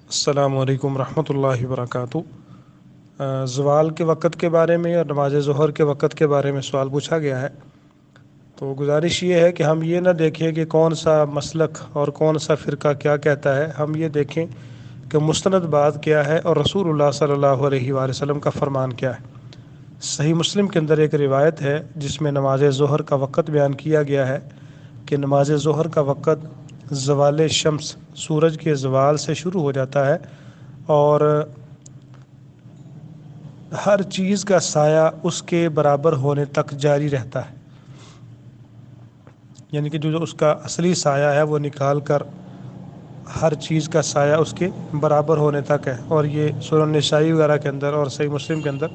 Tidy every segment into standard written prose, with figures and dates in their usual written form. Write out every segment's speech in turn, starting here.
السلام علیکم ورحمۃ اللہ وبرکاتہ۔ زوال کے وقت کے بارے میں اور نماز ظہر کے وقت کے بارے میں سوال پوچھا گیا ہے۔ تو گزارش یہ ہے کہ ہم یہ نہ دیکھیں کہ کون سا مسلک اور کون سا فرقہ کیا کہتا ہے، ہم یہ دیکھیں کہ مستند بات کیا ہے اور رسول اللہ صلی اللہ علیہ وآلہ وسلم کا فرمان کیا ہے۔ صحیح مسلم کے اندر ایک روایت ہے جس میں نماز ظہر کا وقت بیان کیا گیا ہے کہ نماز ظہر کا وقت زوال شمس، سورج کے زوال سے شروع ہو جاتا ہے اور ہر چیز کا سایہ اس کے برابر ہونے تک جاری رہتا ہے، یعنی کہ جو اس کا اصلی سایہ ہے وہ نکال کر ہر چیز کا سایہ اس کے برابر ہونے تک ہے، اور یہ سورہ النساء وغیرہ کے اندر اور صحیح مسلم کے اندر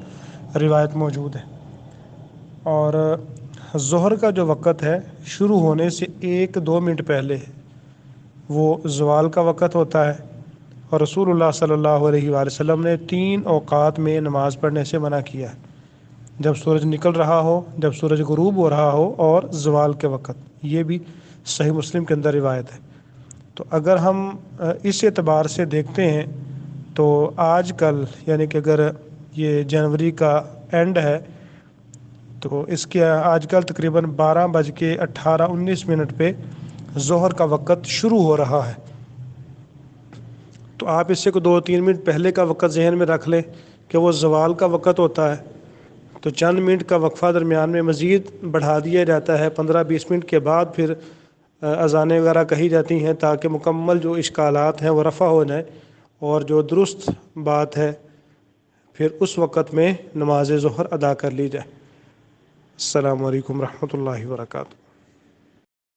روایت موجود ہے۔ اور ظہر کا جو وقت ہے شروع ہونے سے 1-2 منٹ پہلے وہ زوال کا وقت ہوتا ہے، اور رسول اللہ صلی اللہ علیہ وآلہ وسلم نے 3 اوقات میں نماز پڑھنے سے منع کیا ہے: جب سورج نکل رہا ہو، جب سورج غروب ہو رہا ہو، اور زوال کے وقت۔ یہ بھی صحیح مسلم کے اندر روایت ہے۔ تو اگر ہم اس اعتبار سے دیکھتے ہیں تو آج کل، یعنی کہ اگر یہ جنوری کا اینڈ ہے تو اس کے آج کل تقریباً 12:18-19 پہ ظہر کا وقت شروع ہو رہا ہے۔ تو آپ اس سے کو 2-3 منٹ پہلے کا وقت ذہن میں رکھ لیں کہ وہ زوال کا وقت ہوتا ہے، تو چند منٹ کا وقفہ درمیان میں مزید بڑھا دیا جاتا ہے، 15-20 منٹ کے بعد پھر اذانیں وغیرہ کہی جاتی ہیں تاکہ مکمل جو اشکالات ہیں وہ رفع ہو جائیں، اور جو درست بات ہے پھر اس وقت میں نماز ظہر ادا کر لی جائے۔ السلام علیکم ورحمۃ اللہ وبرکاتہ۔